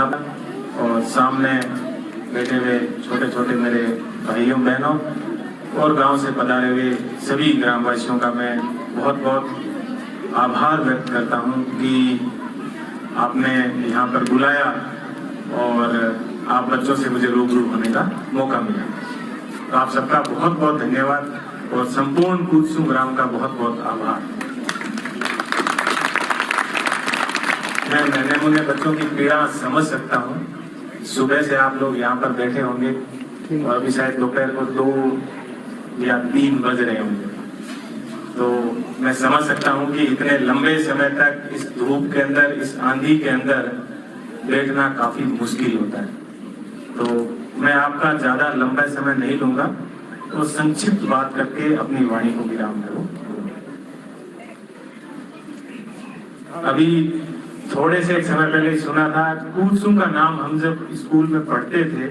और सामने बैठे हुए छोटे छोटे मेरे भाइयों बहनों और गांव से पधारे हुए सभी ग्रामवासियों का मैं बहुत बहुत आभार व्यक्त करता हूं कि आपने यहाँ पर बुलाया और आप बच्चों से मुझे रूबरू होने का मौका मिला। तो आप सबका बहुत बहुत धन्यवाद और संपूर्ण कूदसुम ग्राम का बहुत बहुत आभार। मैं नन्हे मुन्ने बच्चों की पीड़ा समझ सकता हूँ। सुबह से आप लोग यहाँ पर बैठे होंगे और अभी शायद दोपहर को 2 या 3 बज रहे होंगे, तो मैं समझ सकता हूँ कि इतने लंबे समय तक इस धूप के अंदर, इस आंधी के अंदर बैठना काफी मुश्किल होता है। तो मैं आपका ज्यादा लंबा समय नहीं लूंगा, तो संक्षिप्त बात करके अपनी वाणी को विराम करूं। अभी थोड़े से एक समय पहले सुना था, कूदसुम का नाम हम जब स्कूल में पढ़ते थे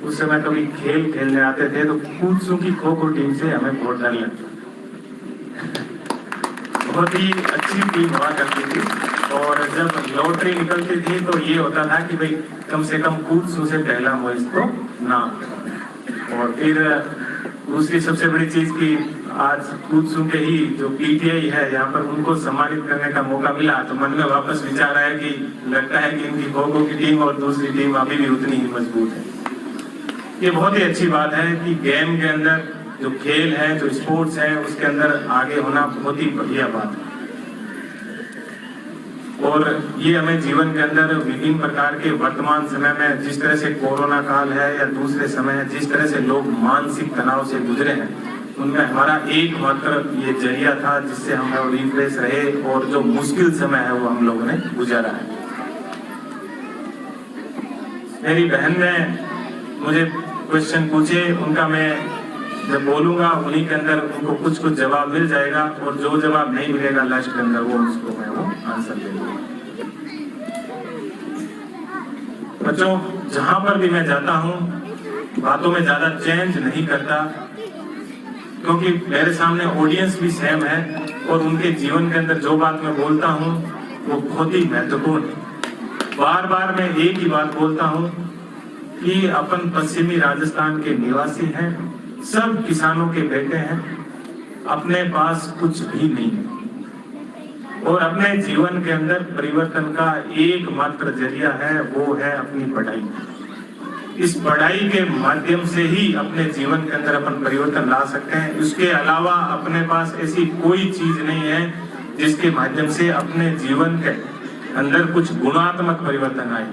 उस समय कभी खेल खेलने आते थे तो कूदसुम की खो खो टीम से हमें बहुत डर लगता। बहुत ही अच्छी टीम हुआ करती थी और जब लॉटरी निकलती थी तो ये होता था कि भाई कम से कम कूदसुम से पहला मुइज तो नाम। और फिर दूसरी सबसे बड़ी चीज की आज कूदसुम के ही जो पीटीआई है यहाँ पर उनको सम्मानित करने का मौका मिला, तो मन में वापस विचार आया कि लगता है कि इनकी खो खो की टीम और दूसरी टीम अभी भी उतनी ही मजबूत है। ये बहुत ही अच्छी बात है कि गेम के अंदर जो खेल है, जो स्पोर्ट्स है, उसके अंदर आगे होना बहुत ही बढ़िया बात है। और ये हमें जीवन के अंदर विभिन्न प्रकार के वर्तमान समय में जिस तरह से कोरोना काल है या दूसरे समय है, जिस तरह से लोग मानसिक तनाव से गुजरे हैं, उनमें हमारा एकमात्र ये जरिया था जिससे हम रिफ्रेश रहे और जो मुश्किल समय है वो हम लोगों ने गुजारा है। मेरी बहन ने मुझे क्वेश्चन पूछे, उनका मैं जब बोलूंगा उन्हीं के अंदर उनको कुछ कुछ जवाब मिल जाएगा और जो जवाब नहीं मिलेगा लास्ट के अंदर वो उसको मैं वो आंसर दे दूंगा। बच्चों, जहां पर भी मैं जाता हूं बातों में ज्यादा चेंज नहीं करता, क्योंकि मेरे सामने ऑडियंस भी सेम है और उनके जीवन के अंदर जो बात मैं बोलता हूं वो बहुत ही महत्वपूर्ण है। बार बार मैं एक ही बात बोलता हूं कि अपन पश्चिमी राजस्थान के निवासी हैं, सब किसानों के बेटे हैं, अपने पास कुछ भी नहीं है और अपने जीवन के अंदर परिवर्तन का एकमात्र जरिया है, वो है अपनी पढ़ाई। इस पढ़ाई के माध्यम से ही अपने जीवन के अंदर अपन परिवर्तन ला सकते हैं। उसके अलावा अपने पास ऐसी कोई चीज नहीं है जिसके माध्यम से अपने जीवन के अंदर कुछ गुणात्मक परिवर्तन आए।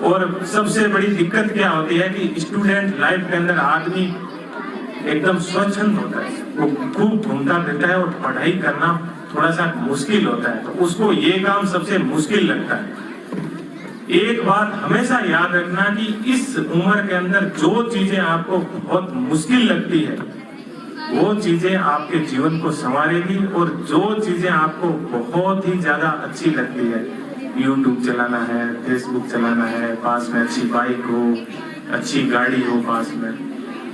और सबसे बड़ी दिक्कत क्या होती है कि स्टूडेंट लाइफ के अंदर आदमी एकदम स्वच्छंद होता है, वो खूब घूमता रहता है और पढ़ाई करना थोड़ा सा मुश्किल होता है, तो उसको ये काम सबसे मुश्किल लगता है। एक बात हमेशा याद रखना कि इस उम्र के अंदर जो चीजें आपको बहुत मुश्किल लगती है वो चीजें आपके जीवन को संवारेगी और जो चीजें आपको बहुत ही ज्यादा अच्छी लगती है, YouTube चलाना है, Facebook चलाना है, पास में अच्छी बाइक हो, अच्छी गाड़ी हो पास में,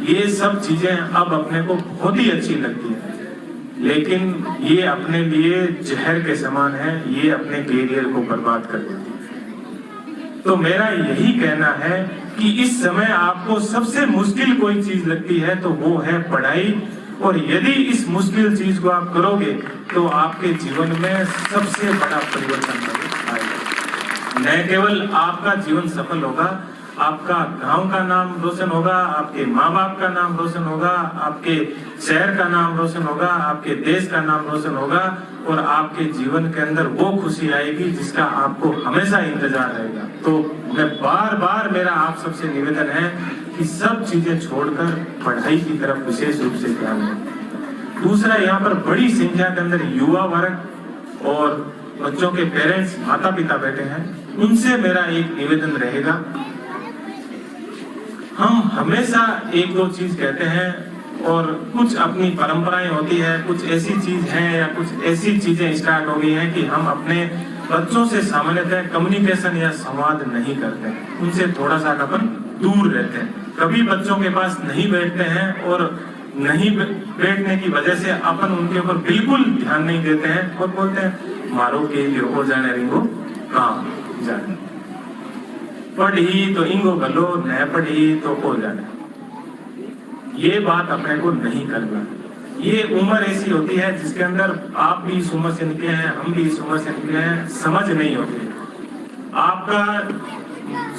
ये सब चीजें अब अपने को बहुत ही अच्छी लगती है, लेकिन ये अपने लिए जहर के समान है, ये अपने कैरियर को बर्बाद कर देती है। तो मेरा यही कहना है कि इस समय आपको सबसे मुश्किल कोई चीज लगती है तो वो है पढ़ाई, और यदि इस मुश्किल चीज को आप करोगे तो आपके जीवन में सबसे बड़ा परिवर्तन आएगा। न केवल आपका जीवन सफल होगा, आपका गांव का नाम रोशन होगा, आपके माँ बाप का नाम रोशन होगा, आपके शहर का नाम रोशन होगा, आपके देश का नाम रोशन होगा और आपके जीवन के अंदर वो खुशी आएगी जिसका आपको हमेशा इंतजार रहेगा। तो मैं बार बार मेरा आप सबसे निवेदन है कि सब चीजें छोड़कर पढ़ाई की तरफ विशेष रूप से ध्यान दें। दूसरा, यहाँ पर बड़ी संख्या के अंदर युवा वर्ग और बच्चों के पेरेंट्स, माता पिता बैठे हैं, उनसे मेरा एक निवेदन रहेगा, हम हमेशा एक दो चीज कहते हैं और कुछ अपनी परंपराएं होती है, कुछ ऐसी चीज है या कुछ ऐसी चीजें स्टार्ट हो गई हैं कि हम अपने बच्चों से सामान्यतः कम्युनिकेशन या संवाद नहीं करते हैं, उनसे थोड़ा सा अपन दूर रहते हैं, कभी बच्चों के पास नहीं बैठते हैं और नहीं बैठने की वजह से अपन उनके ऊपर बिल्कुल ध्यान नहीं देते हैं और बोलते हैं मारो के लिए हो जाने रिंगो काम जाने। पढ़ी तो इंगो भलो, न पढ़ी तो हो जाए। ये बात अपने को नहीं करना। ये उम्र ऐसी होती है जिसके अंदर आप भी इस उम्र से निकले हैं, हम भी इस उम्र से निकले हैं, समझ नहीं होती। आपका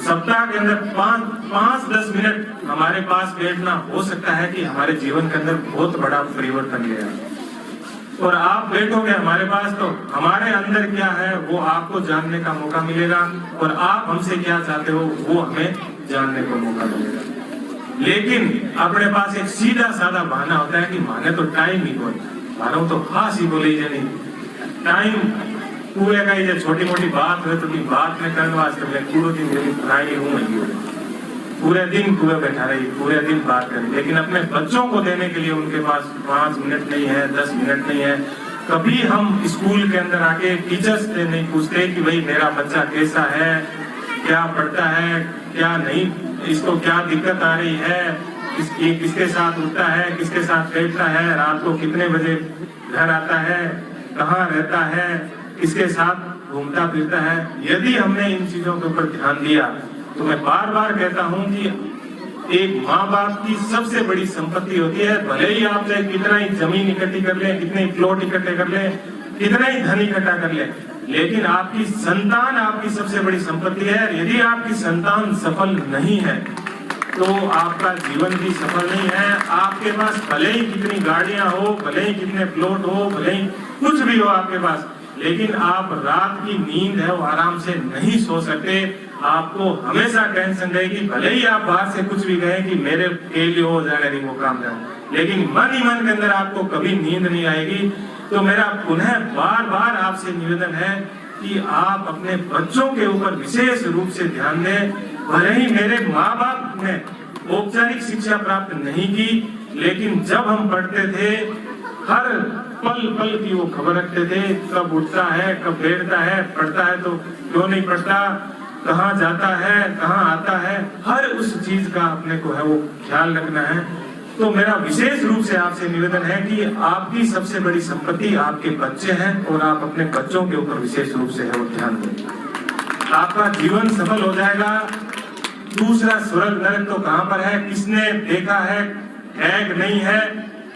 सप्ताह के अंदर 5-10 मिनट हमारे पास बैठना हो सकता है कि हमारे जीवन के अंदर बहुत बड़ा परिवर्तन ले आए। और आप बैठोगे हमारे पास तो हमारे अंदर क्या है वो आपको जानने का मौका मिलेगा, और आप हमसे क्या चाहते हो वो हमें जानने को मौका मिलेगा। लेकिन अपने पास एक सीधा साधा बहाना होता है कि माने तो टाइम ही कोई मानो तो खास ही बोले नहीं टाइम पूरे का ये छोटी मोटी बात है तो बात में करने वास्ते पूरे दिन मेरी पढ़ाई हूँ पूरे दिन कुएं बैठा रही, पूरे दिन बात करी, लेकिन अपने बच्चों को देने के लिए उनके पास 5 मिनट नहीं है, 10 मिनट नहीं है। कभी हम स्कूल के अंदर आके टीचर्स से नहीं पूछते कि भाई मेरा बच्चा कैसा है, क्या पढ़ता है, क्या नहीं, इसको क्या दिक्कत आ रही है, किसके साथ उठता है, किसके साथ बैठता है, रात को कितने बजे घर आता है, कहाँ रहता है, किसके साथ घूमता फिरता है। यदि हमने इन चीजों के ऊपर ध्यान दिया तो मैं बार बार कहता हूं कि एक माँ बाप की सबसे बड़ी संपत्ति होती है। भले ही आप चाहे कितना ही जमीन इकट्ठी कर लें, कितने प्लॉट इकट्ठे कर लें, कितना ही धन इकट्ठा कर लें, लेकिन आपकी संतान आपकी सबसे बड़ी संपत्ति है। यदि आपकी संतान सफल नहीं है तो आपका जीवन भी सफल नहीं है। आपके पास भले ही कितनी गाड़ियां हो, भले ही कितने प्लॉट हो, भले ही कुछ भी हो आपके पास, लेकिन आप रात की नींद है वो आराम से नहीं सो सकते। आपको हमेशा टेंशन रहेगी, भले ही आप बाहर से कुछ भी कहें कि मेरे के लिए हो जाएगा नहीं वो काम जाए, लेकिन मन ही मन के अंदर आपको कभी नींद नहीं आएगी। तो मेरा पुनः बार बार आपसे निवेदन है कि आप अपने बच्चों के ऊपर विशेष रूप से ध्यान दें। भले ही मेरे माँ बाप ने औपचारिक शिक्षा प्राप्त नहीं की, लेकिन जब हम पढ़ते थे हर पल पल की वो खबर रखते थे, कब उठता है, कब बैठता है, पढ़ता है तो क्यों नहीं पढ़ता, कहाँ जाता है, कहाँ आता है, हर उस चीज का अपने को है वो ख्याल रखना है। तो मेरा विशेष रूप से आपसे निवेदन है कि आपकी सबसे बड़ी संपत्ति आपके बच्चे हैं और आप अपने बच्चों के ऊपर विशेष रूप से है वो ध्यान दें। आपका जीवन सफल हो जाएगा। दूसरा स्वर्ग नरक तो कहाँ पर है, किसने देखा है नहीं है,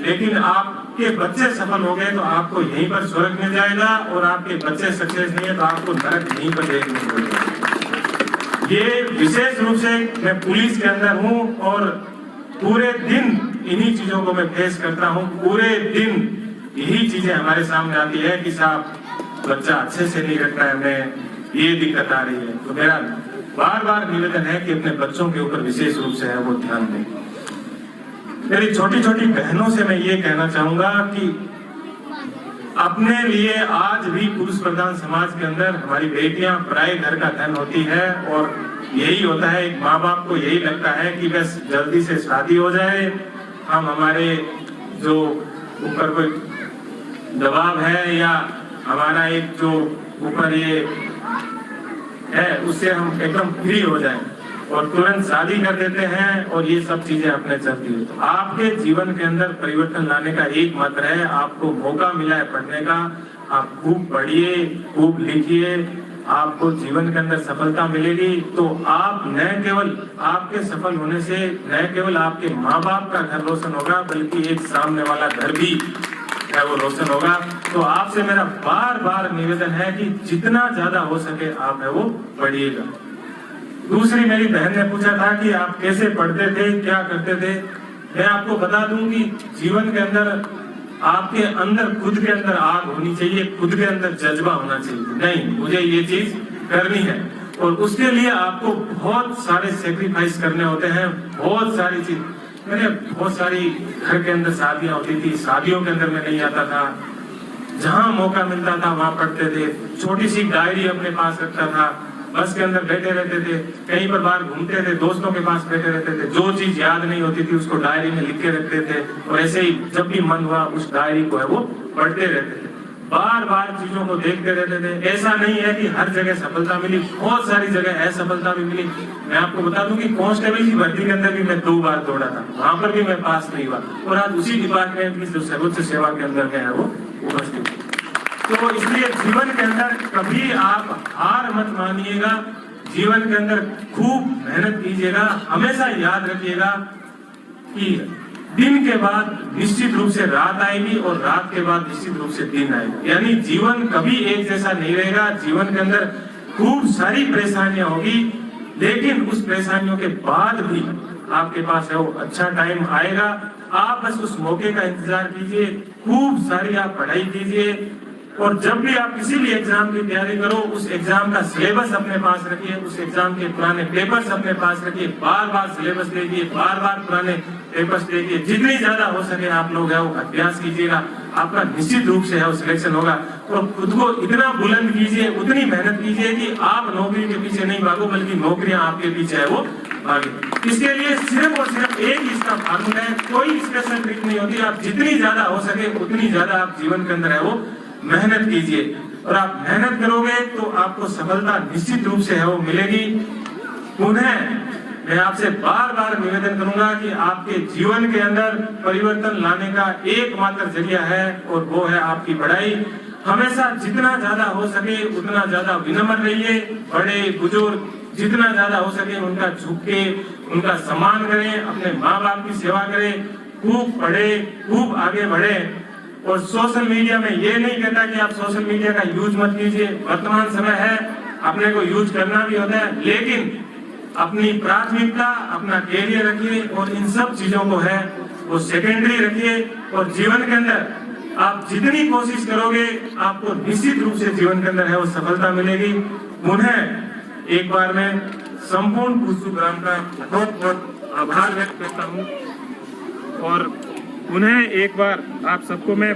लेकिन आपके बच्चे सफल हो गए तो आपको यहीं पर स्वर्ग मिल जाएगा, और आपके बच्चे सक्सेस नहीं है तो आपको नरक यहीं पर देखने को मिलेगा। ये विशेष रूप से मैं पुलिस के अंदर हूँ और पूरे दिन इन्हीं चीजों को मैं फेस करता हूँ। पूरे दिन यही चीजें हमारे सामने आती है कि साहब बच्चा अच्छे से नहीं रखता है, हमें ये दिक्कत आ रही है। तो मेरा बार बार निवेदन है कि अपने बच्चों के ऊपर विशेष रूप से है वो ध्यान दें। मेरी छोटी छोटी बहनों से मैं ये कहना चाहूंगा कि अपने लिए आज भी पुरुष प्रधान समाज के अंदर हमारी बेटियां पराये घर का धन होती है, और यही होता है एक माँ बाप को यही लगता है कि बस जल्दी से शादी हो जाए, हम हमारे जो ऊपर कोई दबाव है या हमारा एक जो ऊपर ये है उससे हम एकदम फ्री हो जाएं, और तुरंत शादी कर देते हैं और ये सब चीजें अपने चलती है। तो आपके जीवन के अंदर परिवर्तन लाने का एकमात्र है, आपको मौका मिला है पढ़ने का, आप खूब पढ़िए, खूब लिखिए, आपको जीवन के अंदर सफलता मिलेगी। तो आप न केवल आपके सफल होने से न केवल आपके माँ बाप का घर रोशन होगा, बल्कि एक सामने वाला घर भी है वो रोशन होगा। तो आपसे मेरा बार बार निवेदन है कि जितना ज्यादा हो सके आप है वो पढ़िएगा। दूसरी मेरी बहन ने पूछा था कि आप कैसे पढ़ते थे, क्या करते थे। मैं आपको बता दूं कि जीवन के अंदर आपके अंदर खुद के अंदर आग होनी चाहिए, खुद के अंदर जज्बा होना चाहिए, नहीं मुझे ये चीज करनी है, और उसके लिए आपको बहुत सारे सेक्रीफाइस करने होते हैं, बहुत सारी चीज। मैंने बहुत सारी घर के अंदर शादियां होती थी, शादियों के अंदर मैं नहीं आता था, जहां मौका मिलता था वहां पढ़ते थे, छोटी सी डायरी अपने पास रखता था, बस के अंदर बैठे रहते थे, कहीं पर बाहर घूमते थे, दोस्तों के पास बैठे रहते थे, जो चीज याद नहीं होती थी उसको डायरी में लिख के रखते थे, और ऐसे ही जब भी मन हुआ उस डायरी को है वो पढ़ते रहते थे, बार बार चीजों को देखते रहते थे। ऐसा नहीं है कि हर जगह सफलता मिली, बहुत सारी जगह असफलता भी मिली। मैं आपको बता दूं कि कांस्टेबल की भर्ती के अंदर भी मैं 2 बार दौड़ा था, वहां पर भी मैं पास नहीं हुआ, और आज उसी डिपार्टमेंट की जो सर्वोच्च सेवा के अंदर मैं है वो उपस्थित। तो इसलिए जीवन के अंदर कभी आप हार मत मानिएगा, जीवन के अंदर खूब मेहनत कीजिएगा। हमेशा याद रखिएगा कि दिन के बाद निश्चित रूप से रात आएगी और रात के बाद निश्चित रूप से दिन आएगा। यानी जीवन कभी एक जैसा नहीं रहेगा। जीवन के अंदर खूब सारी परेशानियां होगी, लेकिन उस परेशानियों के बाद भी आपके पास है वो अच्छा टाइम आएगा। आप बस उस मौके का इंतजार कीजिए, खूब सारी आप पढ़ाई कीजिए, और जब भी आप किसी भी एग्जाम की तैयारी करो, उस एग्जाम का सिलेबस अपने पास रखिए, उस एग्जाम के पुराने पेपर्स अपने पास रखिए, बार बार सिलेबस देखिए, बार बार पुराने पेपर्स देखिए। जितनी ज्यादा हो सके आप लोग है वो अभ्यास कीजिएगा, आपका निश्चित रूप से है वो सिलेक्शन होगा। और खुद को इतना बुलंद कीजिए, उतनी मेहनत कीजिए कि आप नौकरी के पीछे नहीं भागो, बल्कि नौकरियां आपके पीछे है वो भागे। इसके लिए सिर्फ और सिर्फ एक ही इसका फार्मूला है, कोई स्पेशल ट्रिक नहीं होती। आप जितनी ज्यादा हो सके उतनी ज्यादा आप जीवन के अंदर है वो मेहनत कीजिए, और आप मेहनत करोगे तो आपको सफलता निश्चित रूप से है वो मिलेगी। पुनः मैं आपसे बार बार निवेदन करूंगा कि आपके जीवन के अंदर परिवर्तन लाने का एकमात्र जरिया है, और वो है आपकी पढ़ाई। हमेशा जितना ज्यादा हो सके उतना ज्यादा विनम्र रहिए, बड़े बुजुर्ग जितना ज्यादा हो सके उनका झुक के उनका सम्मान करें, अपने माँ बाप की सेवा करें, खूब पढ़े, खूब आगे बढ़े। और सोशल मीडिया में ये नहीं कहता कि आप सोशल मीडिया का यूज मत कीजिए, वर्तमान समय है, अपने को यूज करना भी होता है, लेकिन अपनी प्राथमिकता अपना कैरियर रखिए, और इन सब चीजों को है वो सेकेंडरी रखिए। और जीवन के अंदर आप जितनी कोशिश करोगे आपको निश्चित रूप से जीवन के अंदर है वो सफलता मिलेगी। पुनः एक बार मैं संपूर्ण पुष्पग्राम का बहुत बहुत आभार व्यक्त करता हूँ, और पुनः एक बार आप सबको मैं